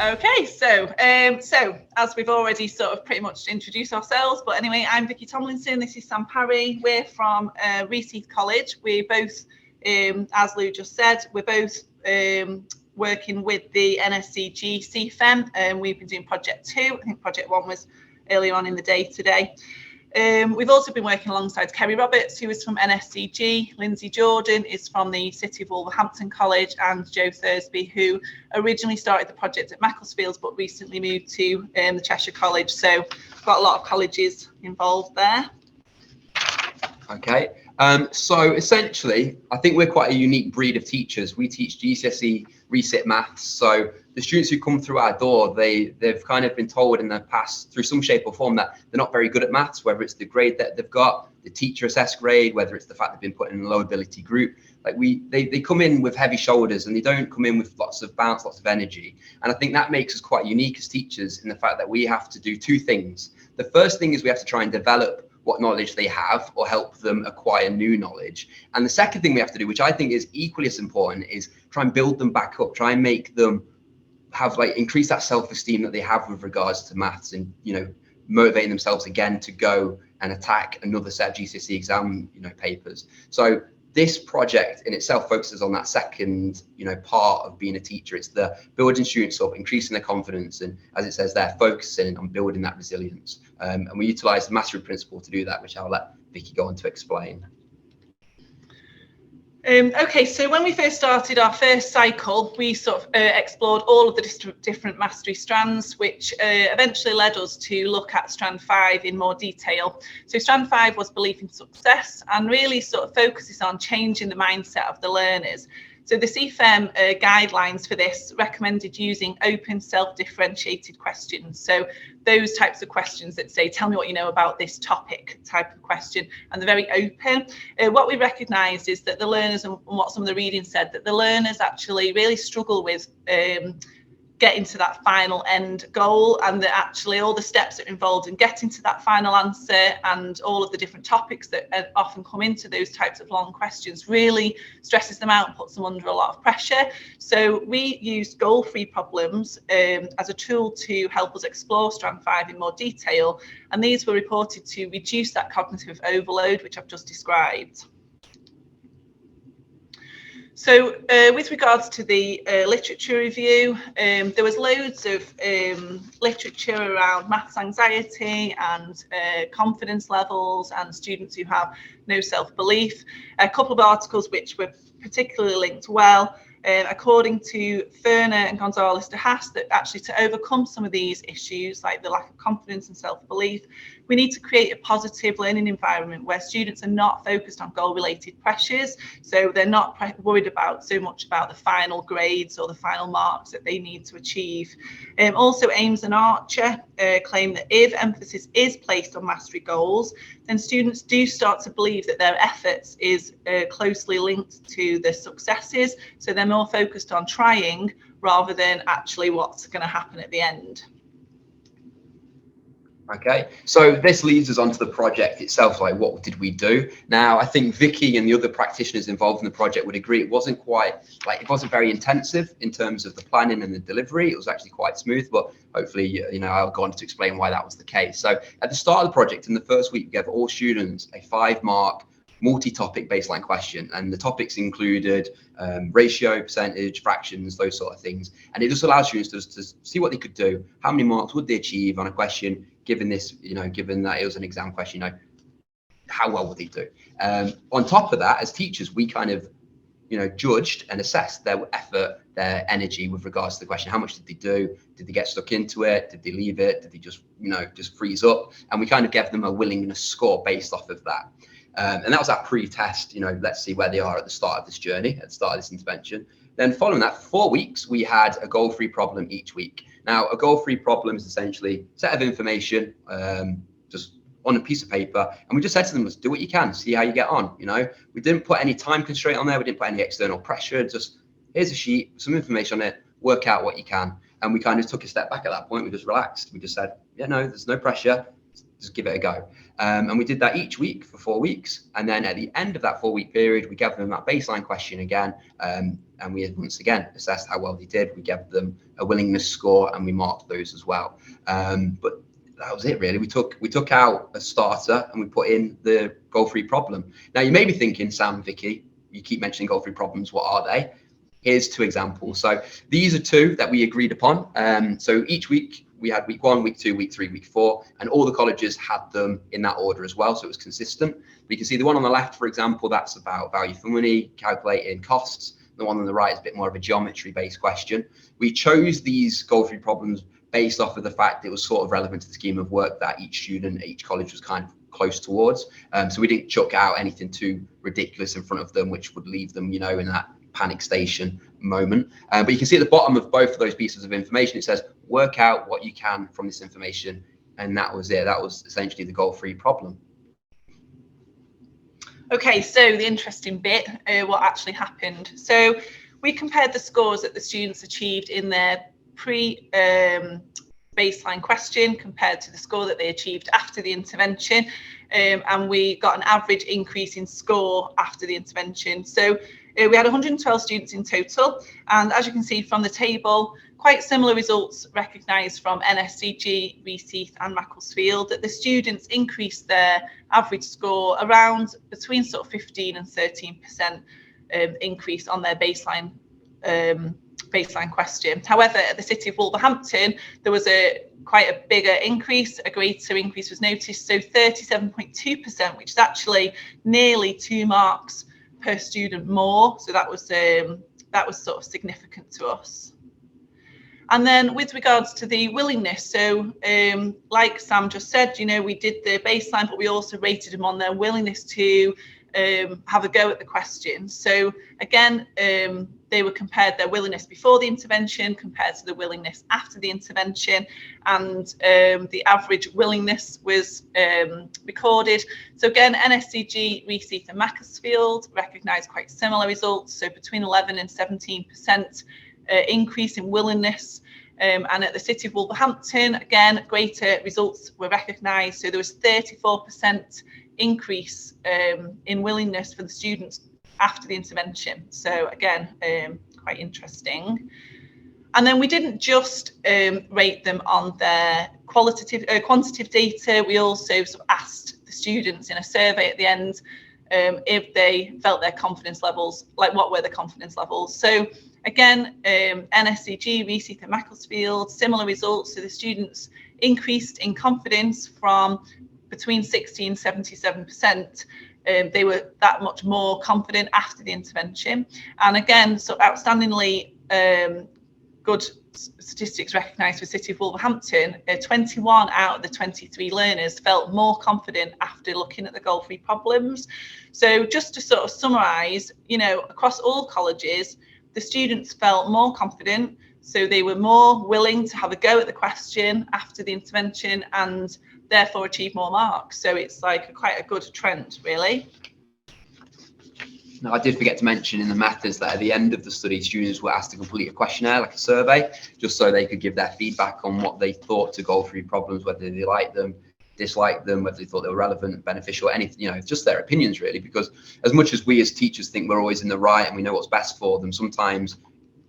Okay, so as we've already sort of pretty much introduced ourselves, but anyway, I'm Vicky Tomlinson. This is Sam Parry. We're from Reeseheath College. We both, as Lou just said, we're both working with the NSCG CFEM, and we've been doing Project 2. I think Project 1 was earlier on in the day today. We've also been working alongside Kerry Roberts, who is from NSCG. Lindsay Jordan is from the City of Wolverhampton College, and Joe Thursby, who originally started the project at Macclesfield but recently moved to the Cheshire College. So we've got a lot of colleges involved there. Okay, so essentially, I think we're quite a unique breed of teachers. We teach GCSE resit maths, so the students who come through our door, they've kind of been told in the past through some shape or form that they're not very good at maths, whether it's the grade that they've got, the teacher assessed grade, whether it's the fact they've been put in a low ability group. Like they come in with heavy shoulders and they don't come in with lots of bounce, lots of energy. And I think that makes us quite unique as teachers in the fact that we have to do two things. The first thing is we have to try and develop what knowledge they have or help them acquire new knowledge. And the second thing we have to do, which I think is equally as important, is try and build them back up, try and make them have increase that self-esteem that they have with regards to maths, and motivating themselves again to go and attack another set of GCSE exam papers. So this project in itself focuses on that second part of being a teacher. It's the building students up, increasing their confidence, and as it says there, focusing on building that resilience. And we utilize the mastery principle to do that, which I'll let Vicky go on to explain. Okay, so when we first started our first cycle, we sort of explored all of the different mastery strands, which eventually led us to look at strand 5 in more detail. So strand 5 was belief in success, and really sort of focuses on changing the mindset of the learners. So the CFEM guidelines for this recommended using open self-differentiated questions. So those types of questions that say, tell me what you know about this topic type of question, and they're very open. What we recognised is that the learners, and what some of the reading said, that the learners actually really struggle with getting to that final end goal, and that actually all the steps that are involved in getting to that final answer and all of the different topics that often come into those types of long questions really stresses them out and puts them under a lot of pressure. So we used goal-free problems as a tool to help us explore strand 5 in more detail, and these were reported to reduce that cognitive overload which I've just described. So with regards to the literature review, there was loads of literature around maths anxiety and confidence levels and students who have no self-belief. A couple of articles which were particularly linked well, according to Ferner and Gonzalez de Haas, that actually to overcome some of these issues like the lack of confidence and self-belief, we need to create a positive learning environment where students are not focused on goal-related pressures. So they're not worried about so much about the final grades or the final marks that they need to achieve. Also, Ames and Archer claim that if emphasis is placed on mastery goals, then students do start to believe that their efforts is closely linked to the successes. So they're more focused on trying rather than actually what's going to happen at the end. Okay, so this leads us on to the project itself. Like, what did we do? Now, I think Vicky and the other practitioners involved in the project would agree it wasn't very intensive in terms of the planning and the delivery. It was actually quite smooth, but hopefully, I'll go on to explain why that was the case. So at the start of the project, in the first week, we gave all students a 5-mark multi-topic baseline question, and the topics included ratio, percentage, fractions, those sort of things. And it just allows students to see what they could do, how many marks would they achieve on a question, given this, given that it was an exam question, how well would they do? On top of that, as teachers, we kind of, judged and assessed their effort, their energy with regards to the question. How much did they do? Did they get stuck into it? Did they leave it? Did they just, just freeze up? And we kind of gave them a willingness score based off of that. And that was our pre-test, let's see where they are at the start of this journey, at the start of this intervention. Then following that, for 4 weeks, we had a goal-free problem each week. Now, a goal-free problem is essentially a set of information, just on a piece of paper. And we just said to them, let's do what you can, see how you get on. We didn't put any time constraint on there. We didn't put any external pressure. Just here's a sheet, some information on it, work out what you can. And we kind of took a step back at that point. We just relaxed. We just said, yeah, no, there's no pressure. Just give it a go. And we did that each week for 4 weeks. And then at the end of that 4-week period, we gave them that baseline question again. And we once again assessed how well they did. We gave them a willingness score and we marked those as well. But that was it really. We took out a starter and we put in the goal-free problem. Now you may be thinking, Sam, Vicky, you keep mentioning goal-free problems. What are they? Here's 2 examples. So these are 2 that we agreed upon. So each week we had week 1, week 2, week 3, week 4, and all the colleges had them in that order as well. So it was consistent. We can see the one on the left, for example, that's about value for money, calculating costs. The one on the right is a bit more of a geometry-based question. We chose these goal-free problems based off of the fact it was sort of relevant to the scheme of work that each student, each college was kind of close towards. So we didn't chuck out anything too ridiculous in front of them, which would leave them, you know, in that panic station moment. But you can see at the bottom of both of those pieces of information, it says, work out what you can from this information. And that was it. That was essentially the goal-free problem. Okay, so the interesting bit, what actually happened. So we compared the scores that the students achieved in their baseline question compared to the score that they achieved after the intervention, and we got an average increase in score after the intervention. So we had 112 students in total, and as you can see from the table, quite similar results recognised from NSCG, Reseath and Macclesfield, that the students increased their average score around between sort of 15 and 13% increase on their baseline question. However, at the City of Wolverhampton, there was quite a bigger increase, a greater increase was noticed, so 37.2%, which is actually nearly 2 marks per student more. So that was sort of significant to us. And then with regards to the willingness, so like Sam just said, you know, we did the baseline, but we also rated them on their willingness to have a go at the questions. So again, they were compared their willingness before the intervention compared to the willingness after the intervention, and the average willingness was recorded. So again, NSCG, Reseath and Macclesfield recognised quite similar results, so between 11 and 17% increase in willingness. And at the City of Wolverhampton, again, greater results were recognised. So there was 34% increase in willingness for the students after the intervention. So again, quite interesting. And then we didn't just rate them on their quantitative data. We also sort of asked the students in a survey at the end if they felt their confidence levels, like what were the confidence levels. So again, NSCG, Reseath and Macclesfield, similar results. So the students increased in confidence from between 60 and 77%. They were that much more confident after the intervention. And again, so outstandingly good statistics recognised for City of Wolverhampton. 21 out of the 23 learners felt more confident after looking at the goal-free problems. So just to sort of summarise, you know, across all colleges, the students felt more confident, so they were more willing to have a go at the question after the intervention and therefore achieve more marks. So it's like quite a good trend, really. Now, I did forget to mention in the methods that at the end of the study, students were asked to complete a questionnaire, like a survey, just so they could give their feedback on what they thought to goal-free problems, whether they liked them, disliked them, whether they thought they were relevant, beneficial, anything, you know, just their opinions really. Because as much as we as teachers think we're always in the right and we know what's best for them, sometimes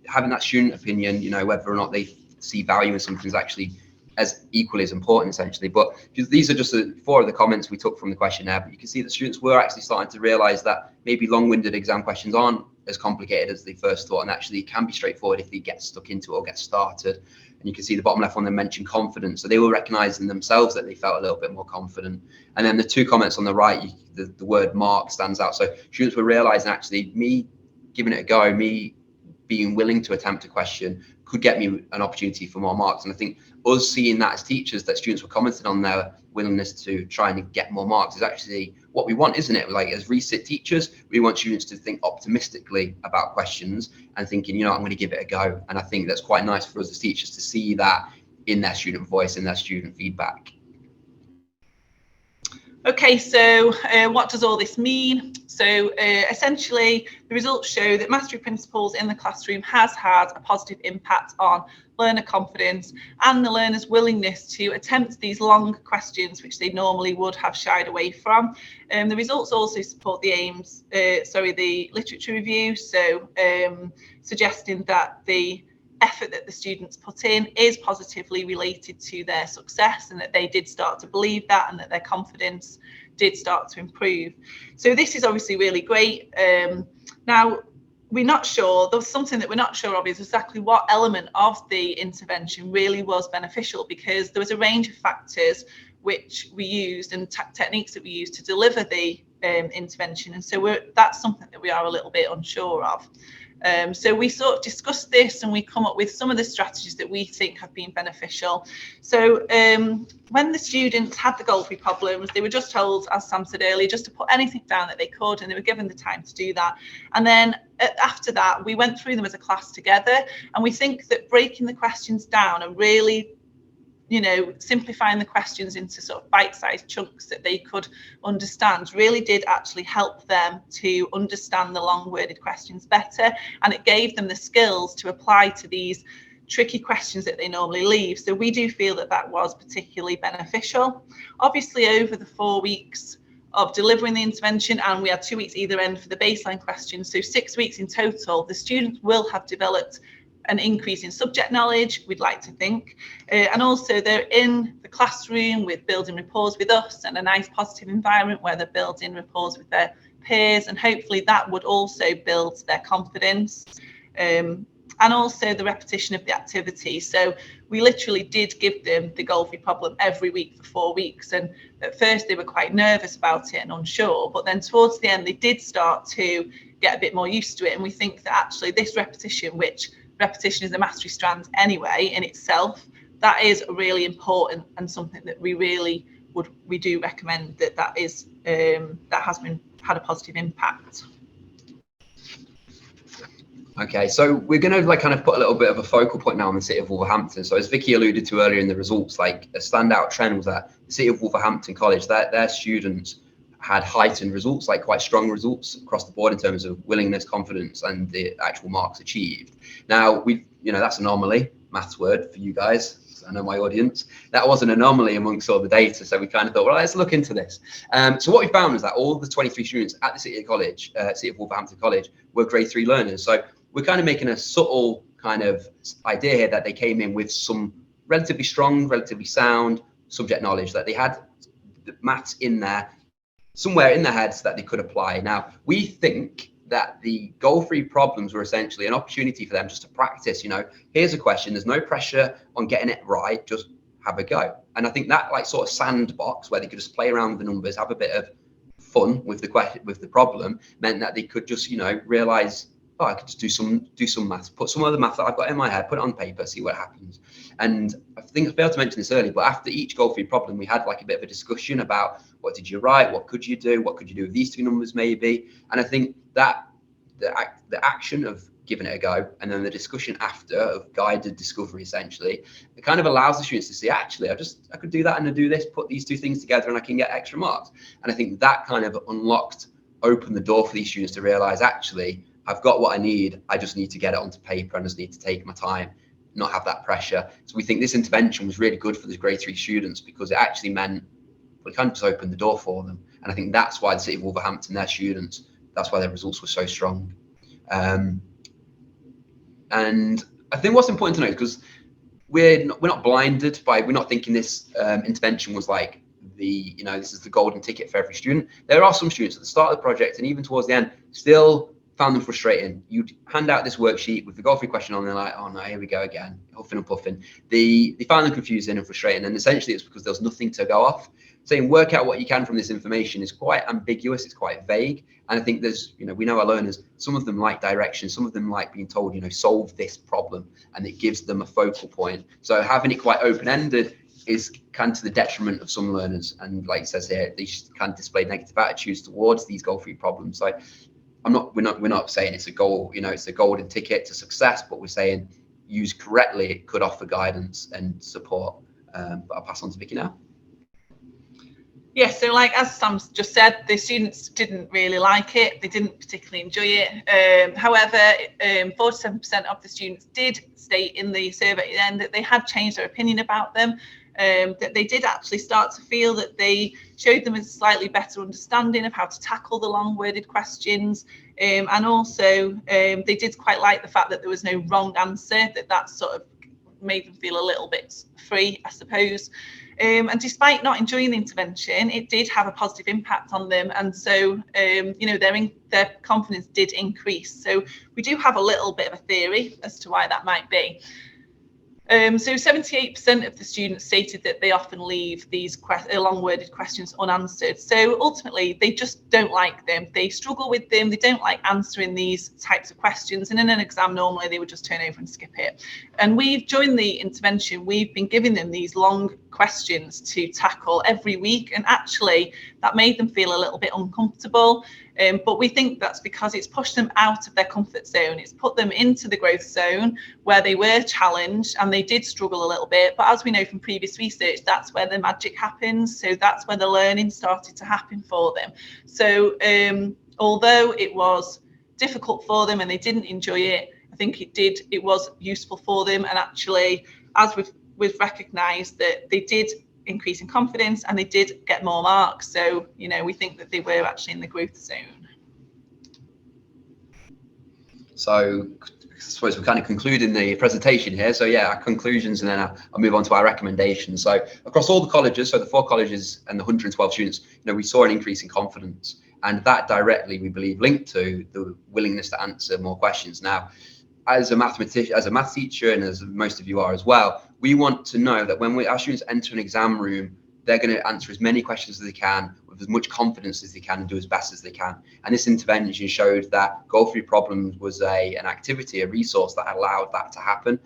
having that student opinion, you know, whether or not they see value in something is actually as equally as important, essentially. But these are just 4 of the comments we took from the questionnaire, but you can see that students were actually starting to realise that maybe long-winded exam questions aren't as complicated as they first thought, and actually can be straightforward if they get stuck into it or get started. And you can see the bottom left one, they mentioned confidence. So they were recognising themselves that they felt a little bit more confident. And then the 2 comments on the right, the word mark stands out. So students were realising actually me giving it a go, me being willing to attempt a question could get me an opportunity for more marks. And I think us seeing that as teachers, that students were commenting on their willingness to try and get more marks is actually what we want, isn't it? Like as resit teachers, we want students to think optimistically about questions and thinking, you know, I'm going to give it a go. And I think that's quite nice for us as teachers to see that in their student voice, in their student feedback. Okay, so what does all this mean? So essentially, the results show that mastery principles in the classroom has had a positive impact on learner confidence and the learner's willingness to attempt these long questions, which they normally would have shied away from. The results also support the aims, the literature review, so suggesting that the effort that the students put in is positively related to their success, and that they did start to believe that, and that their confidence did start to improve. So this is obviously really great. Now, we're not sure, there's something that we're not sure of is exactly what element of the intervention really was beneficial, because there was a range of factors which we used and techniques that we used to deliver the intervention, and so that's something that we are a little bit unsure of. So we sort of discussed this, and we come up with some of the strategies that we think have been beneficial. So when the students had the Golfi problems, they were just told, as Sam said earlier, just to put anything down that they could, and they were given the time to do that. And then after that, we went through them as a class together, and we think that breaking the questions down and really simplifying the questions into sort of bite-sized chunks that they could understand really did actually help them to understand the long-worded questions better, and it gave them the skills to apply to these tricky questions that they normally leave. So we do feel that that was particularly beneficial. Obviously, over the 4 weeks of delivering the intervention, and we had 2 weeks either end for the baseline questions, so 6 weeks in total, the students will have developed an increase in subject knowledge, we'd like to think, and also they're in the classroom with building rapport with us and a nice positive environment where they're building rapport with their peers, and hopefully that would also build their confidence, and also the repetition of the activity. So we literally did give them the Golfi problem every week for 4 weeks, and at first they were quite nervous about it and unsure, but then towards the end they did start to get a bit more used to it, and we think that actually this repetition, which repetition is a mastery strand anyway in itself, that is really important, and something that we do recommend that is that has had a positive impact. Okay, so we're going to kind of put a little bit of a focal point now on the City of Wolverhampton. So as Vicky alluded to earlier in the results, like a standout trend was that the City of Wolverhampton College, their students had heightened results, like quite strong results across the board in terms of willingness, confidence, and the actual marks achieved. Now, that's an anomaly, maths word for you guys. I know my audience. That was an anomaly amongst all the data. So we kind of thought, well, let's look into this. So what we found was that all the 23 students at the City of Wolverhampton College were grade 3 learners. So we're kind of making a subtle kind of idea here that they came in with some relatively strong, relatively sound subject knowledge, that they had the maths in there, somewhere in their heads that they could apply. Now, we think that the goal-free problems were essentially an opportunity for them just to practice. Here's a question, there's no pressure on getting it right, just have a go. And I think that like sort of sandbox where they could just play around with the numbers, have a bit of fun with the problem, meant that they could just realize, oh, I could just do some maths, put some of the math that I've got in my head, put it on paper, see what happens. And I think I failed to mention this earlier, but after each goal-free problem, we had like a bit of a discussion about what did you write, what could you do with these two numbers maybe. And I think that the action of giving it a go, and then the discussion after of guided discovery, essentially, it kind of allows the students to see, actually, I could do that and I do this, put these two things together, and I can get extra marks. And I think that kind of opened the door for these students to realize, actually, I've got what I need. I just need to get it onto paper. I just need to take my time, not have that pressure. So we think this intervention was really good for the grade 3 students, because it actually meant it kind of just opened the door for them. And I think that's why the City of Wolverhampton, their students, that's why their results were so strong. And I think what's important to know, because we're not blinded by, we're not thinking this intervention was like this is the golden ticket for every student. There are some students at the start of the project and even towards the end still found them frustrating. You'd hand out this worksheet with the goal-free question on, and they're like, oh no, here we go again, huffing and puffing. They found them confusing and frustrating, and essentially it's because there was nothing to go off. Saying work out what you can from this information is quite ambiguous, it's quite vague. And I think there's, we know our learners, some of them like direction, some of them like being told, solve this problem, and it gives them a focal point. So having it quite open-ended is kind of to the detriment of some learners. And like it says here, they kind of display negative attitudes towards these goal-free problems. So we're not saying it's a goal, it's a golden ticket to success, but we're saying used correctly, it could offer guidance and support. But I'll pass on to Vicky now. Yes, so like as Sam just said, the students didn't really like it. They didn't particularly enjoy it. However, 47% of the students did state in the survey then that they had changed their opinion about them, that they did actually start to feel that they showed them a slightly better understanding of how to tackle the long-worded questions. And also they did quite like the fact that there was no wrong answer, that sort of made them feel a little bit free, I suppose. And despite not enjoying the intervention, it did have a positive impact on them. And so, you know, their confidence did increase. So we do have a little bit of a theory as to why that might be. So 78% of the students stated that they often leave these long-worded questions unanswered. So ultimately, they just don't like them. They struggle with them. They don't like answering these types of questions. And in an exam, normally they would just turn over and skip it. And during the intervention, we've been giving them these long questions to tackle every week. And actually, that made them feel a little bit uncomfortable. But we think that's because it's pushed them out of their comfort zone. It's put them into the growth zone where they were challenged and they did struggle a little bit. But as we know from previous research, that's where the magic happens. So that's where the learning started to happen for them. So although it was difficult for them and they didn't enjoy it, I think it was useful for them. And actually, as we've recognised that they did increase in confidence and they did get more marks. So, you know, we think that they were actually in the growth zone. So I suppose we're kind of concluding the presentation here. So yeah, our conclusions, and then I'll move on to our recommendations. So across all the colleges, so the 4 colleges and the 112 students, you know, we saw an increase in confidence, and that directly, we believe, linked to the willingness to answer more questions. Now, as a mathematician, as a math teacher, and as most of you are as well, we want to know that when our students enter an exam room, they're going to answer as many questions as they can with as much confidence as they can and do as best as they can. And this intervention showed that goal-free problems was an activity, a resource that allowed that to happen.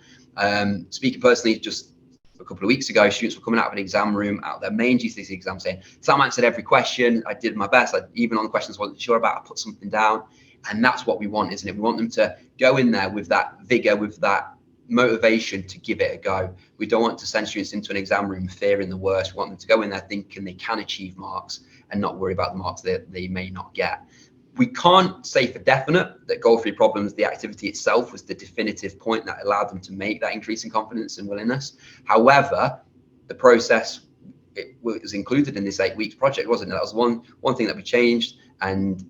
Speaking personally, just a couple of weeks ago, students were coming out of an exam room, out of their main GCSE exam, saying, Sam answered every question, I did my best, even on the questions I wasn't sure about, I put something down. And that's what we want, isn't it? We want them to go in there with that vigor, with that motivation to give it a go. We don't want to send students into an exam room fearing the worst. We want them to go in there thinking they can achieve marks and not worry about the marks that they may not get. We can't say for definite that goal-free problems, the activity itself, was the definitive point that allowed them to make that increase in confidence and willingness. However, the process, it was included in this 8-week project, wasn't it? That was one thing that we changed, and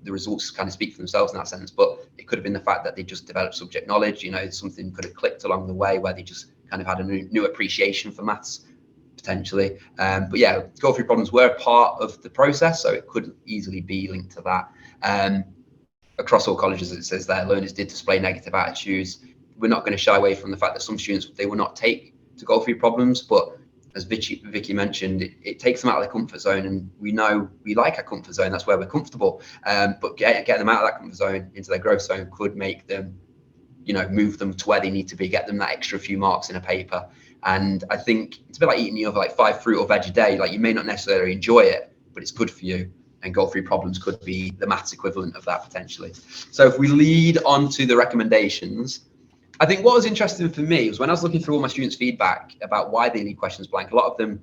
the results kind of speak for themselves in that sense. But it could have been the fact that they just developed subject knowledge, you know, something could have clicked along the way where they just kind of had a new appreciation for maths, potentially. But yeah, goal-free problems were a part of the process, so it could easily be linked to that. Across all colleges, it says that learners did display negative attitudes. We're not going to shy away from the fact that some students, they will not take to goal-free problems, but as Vicky mentioned, it takes them out of their comfort zone, and we know we like our comfort zone. That's where we're comfortable. But getting them out of that comfort zone into their growth zone could make them, you know, move them to where they need to be, get them that extra few marks in a paper. And I think it's a bit like eating your like 5 fruit or veg a day. Like, you may not necessarily enjoy it, but it's good for you. And goal-free problems could be the maths equivalent of that potentially. So if we lead on to the recommendations, I think what was interesting for me was when I was looking through all my students' feedback about why they leave questions blank. A lot of them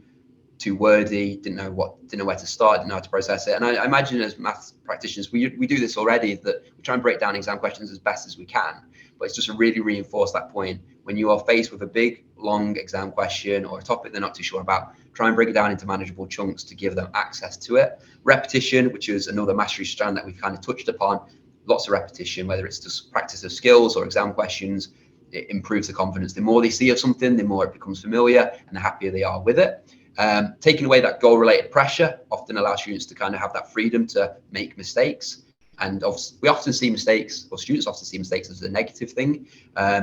too wordy, didn't know where to start, didn't know how to process it. And I imagine as maths practitioners, we do this already, that we try and break down exam questions as best as we can. But it's just to really reinforce that point. When you are faced with a big, long exam question or a topic they're not too sure about, try and break it down into manageable chunks to give them access to it. Repetition, which is another mastery strand that we've kind of touched upon, lots of repetition, whether it's just practice of skills or exam questions, it improves the confidence. The more they see of something, the more it becomes familiar and the happier they are with it. Taking away that goal-related pressure often allows students to kind of have that freedom to make mistakes. And we often see mistakes, or students often see mistakes as a negative thing.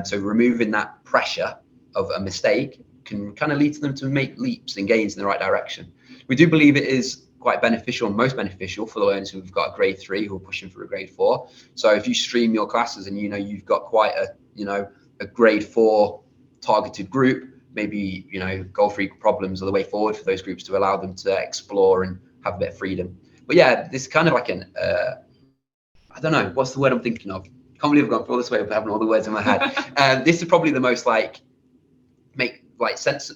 So removing that pressure of a mistake can kind of lead to them to make leaps and gains in the right direction. We do believe it is quite beneficial, most beneficial for the learners who've got a grade 3 who are pushing for a grade 4. So if you stream your classes and you know you've got quite a grade 4 targeted group, maybe, you know, goal-free problems are the way forward for those groups to allow them to explore and have a bit of freedom. But yeah, this is kind of like I don't know, what's the word I'm thinking of? I can't believe I've gone through all this way of having all the words in my head. This is probably the most make sense,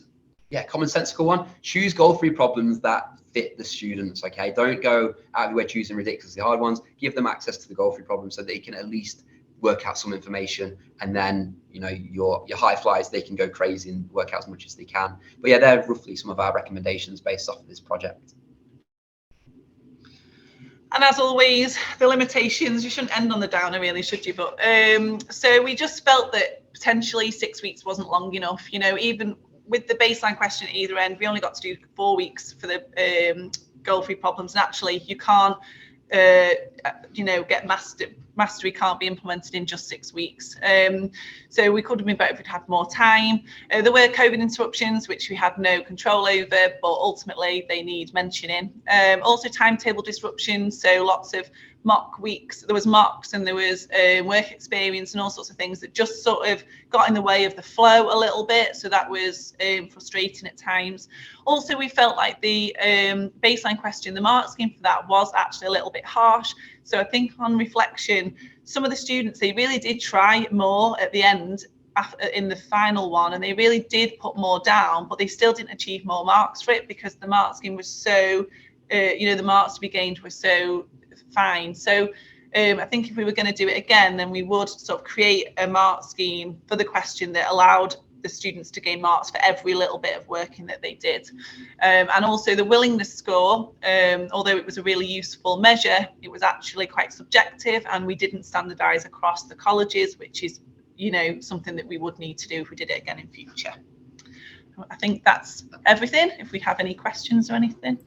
Yeah, commonsensical one. Choose goal-free problems that fit the students. Okay, don't go out of your way choosing ridiculously hard ones. Give them access to the goal-free problems so they can at least work out some information, and then your high flyers, they can go crazy and work out as much as they can. But yeah, they're roughly some of our recommendations based off of this project. And as always, the limitations, you shouldn't end on the downer really, should you? But so we just felt that potentially 6 weeks wasn't long enough. Even with the baseline question at either end, we only got to do 4 weeks for the goal-free problems. And actually, you can't, get mastery can't be implemented in just 6 weeks. So we could have been better if we'd had more time. There were COVID interruptions, which we had no control over, but ultimately they need mentioning. Also timetable disruptions, so lots of mock weeks. There was mocks and there was work experience and all sorts of things that just sort of got in the way of the flow a little bit. So that was frustrating at times. Also, we felt like the baseline question, the mark scheme for that was actually a little bit harsh. So I think on reflection, some of the students, they really did try more at the end in the final one, and they really did put more down, but they still didn't achieve more marks for it because the mark scheme was so, the marks to be gained were so fine. So I think if we were going to do it again, then we would sort of create a mark scheme for the question that allowed the students to gain marks for every little bit of working that they did. And also the willingness score, although it was a really useful measure, it was actually quite subjective, and we didn't standardise across the colleges, which is something that we would need to do if we did it again in future. I think that's everything. If we have any questions or anything.